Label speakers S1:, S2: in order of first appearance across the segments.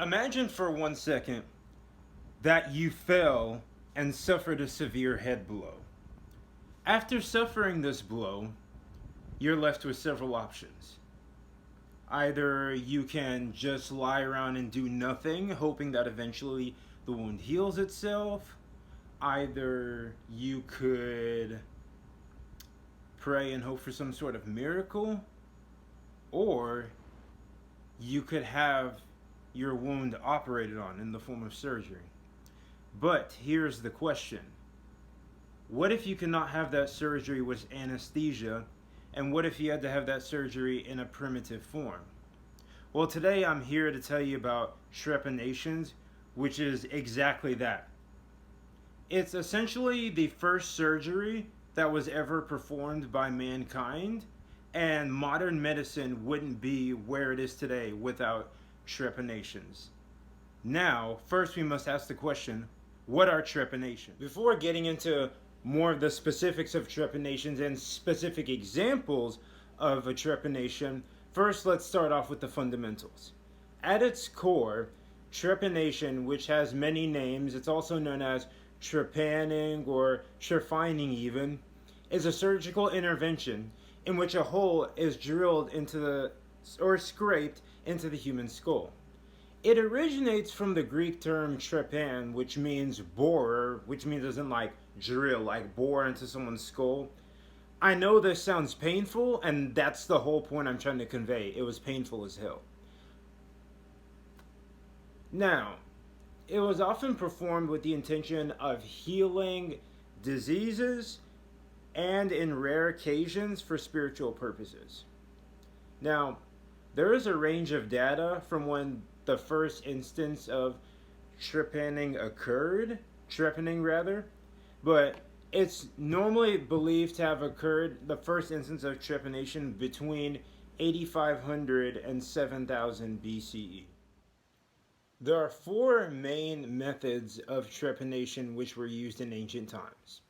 S1: Imagine for 1 second that you fell and suffered a severe head blow. After suffering this blow, you're left with several options. Either you can just lie around and do nothing, hoping that eventually the wound heals itself. Either you could pray and hope for some sort of miracle, or you could have your wound operated on in the form of surgery. But here's the question: what if you cannot have that surgery with anesthesia? And what if you had to have that surgery in a primitive form? Well, today I'm here to tell you about Trepanations, which is exactly that. It's essentially the first surgery that was ever performed by mankind, and modern medicine wouldn't be where it is today without Trepanations. Now, first we must ask the question, what are trepanations? Before getting into more of the specifics of trepanations and specific examples of a trepanation, first let's start off with the fundamentals. At its core, trepanation, which has many names, it's also known as trepanning or trefining even, is a surgical intervention in which a hole is drilled into the or scraped into the human skull. It originates from the Greek term trepan, which means borer, which means as in like drill, like bore into someone's skull. I know this sounds painful, and that's the whole point I'm trying to convey. It was painful as hell. Now, it was often performed with the intention of healing diseases and in rare occasions for spiritual purposes. Now, there is a range of data from when the first instance of trepanning rather, but it's normally believed to have occurred, the first instance of trepanation, between 8500 and 7000 BCE. There are four main methods of trepanation which were used in ancient times: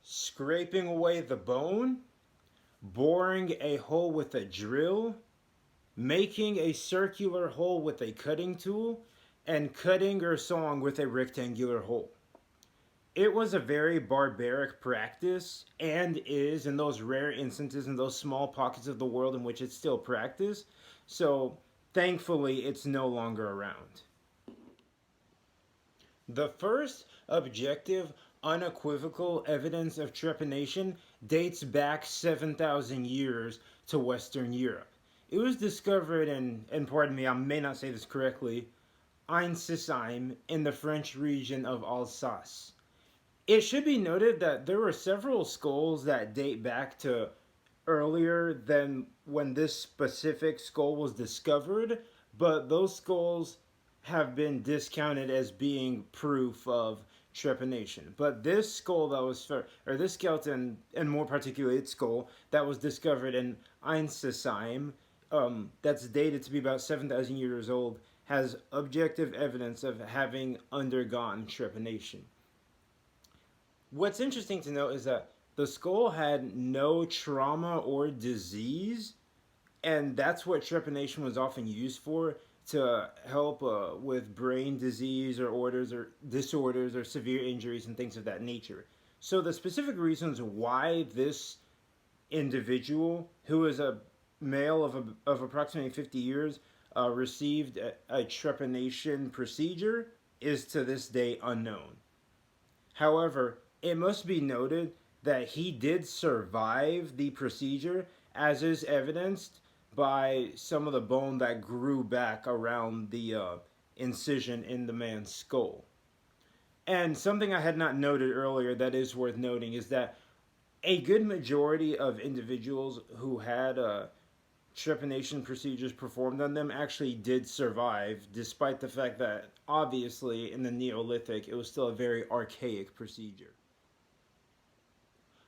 S1: scraping away the bone, boring a hole with a drill, making a circular hole with a cutting tool, and cutting or sawing with a rectangular hole. It was a very barbaric practice, and is, in those rare instances, in those small pockets of the world in which it's still practiced. So thankfully it's no longer around. The first objective, unequivocal evidence of trepanation dates back 7,000 years to Western Europe. It was discovered in, and pardon me, I may not say this correctly, Einsinsheim in the French region of Alsace. It should be noted that there were several skulls that date back to earlier than when this specific skull was discovered, but those skulls have been discounted as being proof of trepanation. But this skull that was, or this skeleton, and more particularly its skull, that was discovered in Einsinsheim, that's dated to be about 7,000 years old, has objective evidence of having undergone trepanation. What's interesting to note is that the skull had no trauma or disease, and that's what trepanation was often used for, to help with brain disease or disorders or severe injuries and things of that nature. So the specific reasons why this individual, who is a male of approximately 50 years, received a trepanation procedure is to this day unknown. However, it must be noted that he did survive the procedure, as is evidenced by some of the bone that grew back around the incision in the man's skull. And something I had not noted earlier that is worth noting is that a good majority of individuals who had trepanation procedures performed on them actually did survive, despite the fact that obviously in the Neolithic it was still a very archaic procedure.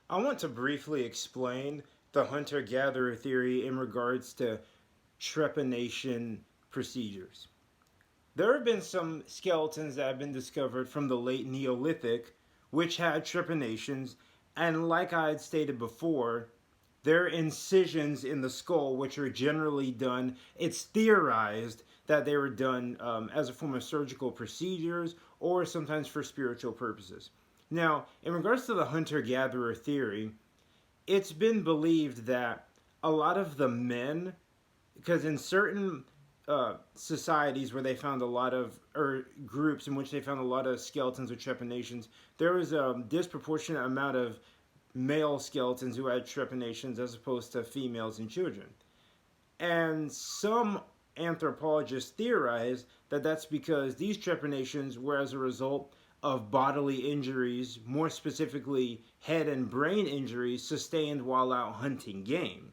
S1: I want to briefly explain the hunter-gatherer theory in regards to trepanation procedures. There have been some skeletons that have been discovered from the late Neolithic which had trepanations, and like I had stated before, there are incisions in the skull which are generally done, it's theorized that they were done as a form of surgical procedures or sometimes for spiritual purposes. Now, in regards to the hunter gatherer theory, it's been believed that a lot of the men, because in certain societies where they found a lot of, or groups in which they found a lot of skeletons or trepanations, there was a disproportionate amount of male skeletons who had trepanations as opposed to females and children. And some anthropologists theorize that that's because these trepanations were as a result of bodily injuries, more specifically head and brain injuries sustained while out hunting game.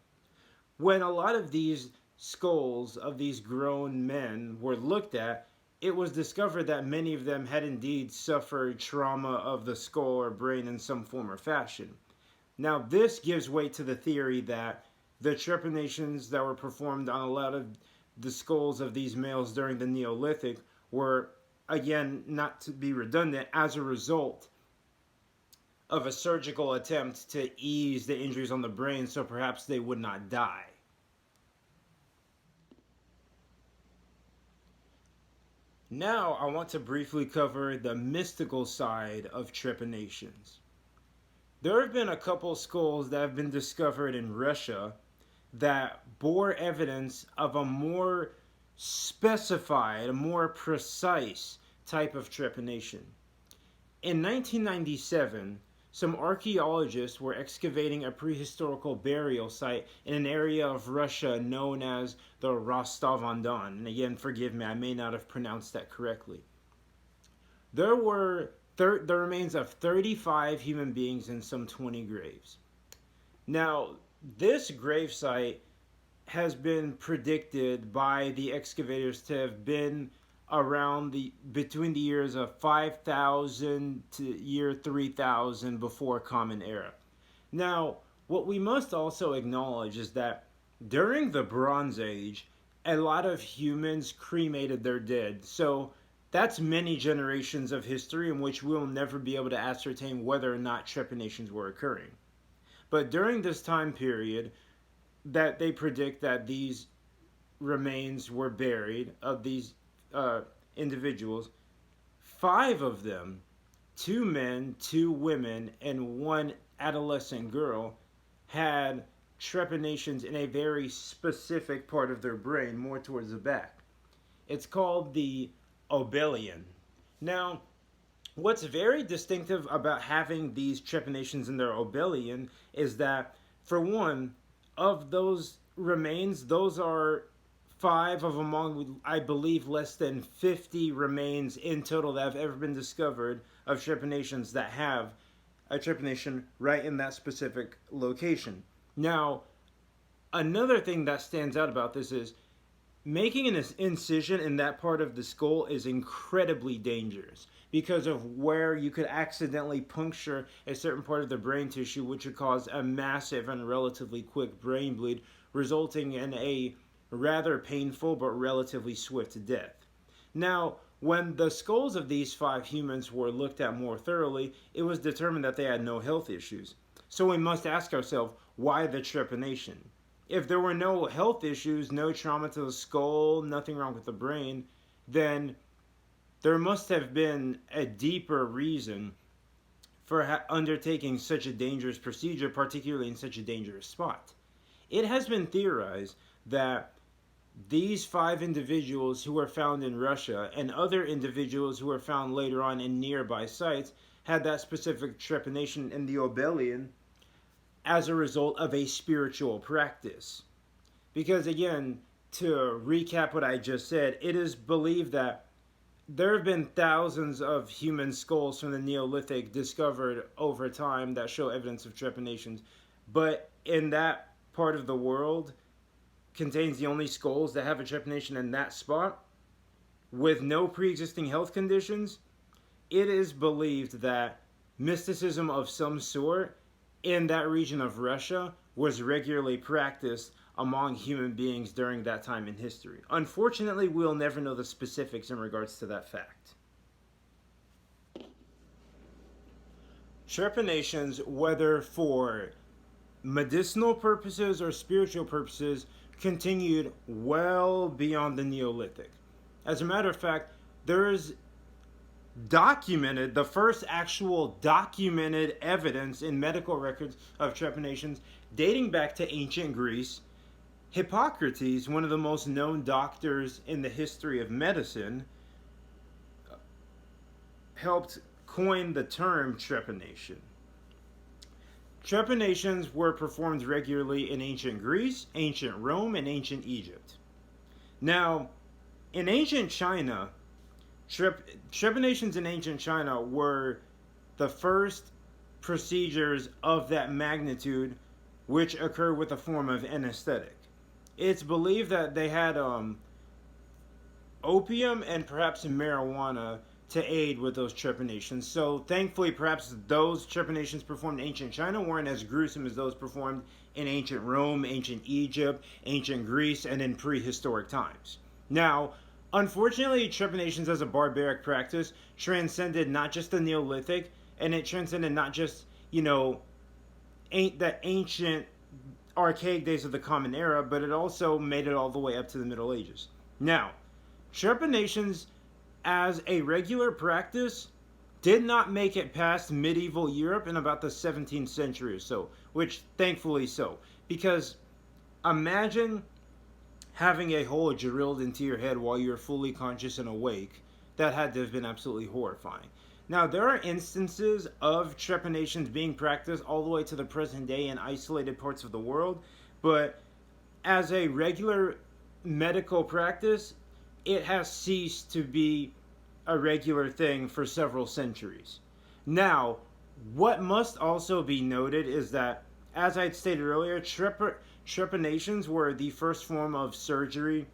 S1: When a lot of these skulls of these grown men were looked at, it was discovered that many of them had indeed suffered trauma of the skull or brain in some form or fashion. Now, this gives weight to the theory that the trepanations that were performed on a lot of the skulls of these males during the Neolithic were, again, not to be redundant, as a result of a surgical attempt to ease the injuries on the brain so perhaps they would not die. Now, I want to briefly cover the mystical side of trepanations. There have been a couple skulls that have been discovered in Russia that bore evidence of a more specified, a more precise type of trepanation. In 1997, some archaeologists were excavating a prehistorical burial site in an area of Russia known as the Rostov-on-Don. And again, forgive me, I may not have pronounced that correctly. There were the remains of 35 human beings in some 20 graves. Now, this gravesite has been predicted by the excavators to have been around the between the years of 5000 to year 3000 before Common Era. Now, what we must also acknowledge is that during the Bronze Age, a lot of humans cremated their dead. So that's many generations of history in which we'll never be able to ascertain whether or not trepanations were occurring. But during this time period, that they predict that these remains were buried of these individuals, five of them, two men, two women, and one adolescent girl, had trepanations in a very specific part of their brain, more towards the back. It's called the obelian. Now, what's very distinctive about having these trepanations in their obelian is that, for one, of those remains, those are five of among, I believe, less than 50 remains in total that have ever been discovered of trepanations that have a trepanation right in that specific location. Now, another thing that stands out about this is making an incision in that part of the skull is incredibly dangerous because of where you could accidentally puncture a certain part of the brain tissue, which would cause a massive and relatively quick brain bleed, resulting in a rather painful but relatively swift death. Now, when the skulls of these five humans were looked at more thoroughly, it was determined that they had no health issues. So we must ask ourselves, why the trepanation? If there were no health issues, no trauma to the skull, nothing wrong with the brain, then there must have been a deeper reason for undertaking such a dangerous procedure, particularly in such a dangerous spot. It has been theorized that these five individuals who were found in Russia and other individuals who were found later on in nearby sites had that specific trepanation in the obelian as a result of a spiritual practice. Because again, to recap what I just said, it is believed that there have been thousands of human skulls from the Neolithic discovered over time that show evidence of trepanations, but in that part of the world contains the only skulls that have a trepanation in that spot with no pre-existing health conditions. It is believed that mysticism of some sort in that region of Russia was regularly practiced among human beings during that time in history. Unfortunately, we'll never know the specifics in regards to that fact. Trepanations, whether for medicinal purposes or spiritual purposes, continued well beyond the Neolithic. As a matter of fact, there is the first actual documented evidence in medical records of trepanations dating back to ancient Greece. Hippocrates, one of the most known doctors in the history of medicine, helped coin the term trepanation. Trepanations were performed regularly in ancient Greece, ancient Rome, and ancient Egypt. Now, in ancient China, trepanations in ancient China were the first procedures of that magnitude which occurred with a form of anesthetic. It's believed that they had opium and perhaps marijuana to aid with those trepanations. So thankfully, perhaps those trepanations performed in ancient China weren't as gruesome as those performed in ancient Rome, ancient Egypt, ancient Greece, and in prehistoric times. Now, unfortunately, trepanations as a barbaric practice transcended not just the Neolithic, and it transcended not just, the ancient archaic days of the Common Era, but it also made it all the way up to the Middle Ages. Now, trepanations as a regular practice did not make it past medieval Europe in about the 17th century or so, which thankfully so. Because imagine having a hole drilled into your head while you're fully conscious and awake. That had to have been absolutely horrifying. Now, there are instances of trepanations being practiced all the way to the present day in isolated parts of the world, but as a regular medical practice, it has ceased to be a regular thing for several centuries. Now, what must also be noted is that, as I had stated earlier, trepanations were the first form of surgery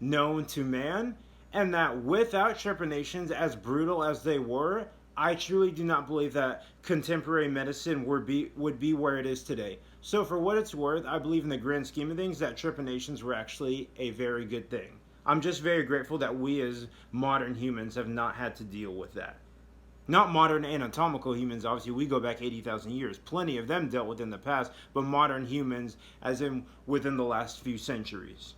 S1: known to man, and that without trepanations, as brutal as they were, I truly do not believe that contemporary medicine would be where it is today. So for what it's worth, I believe in the grand scheme of things that trepanations were actually a very good thing. I'm just very grateful that we as modern humans have not had to deal with that. Not modern anatomical humans, obviously, we go back 80,000 years. Plenty of them dealt with in the past, but modern humans, as in within the last few centuries.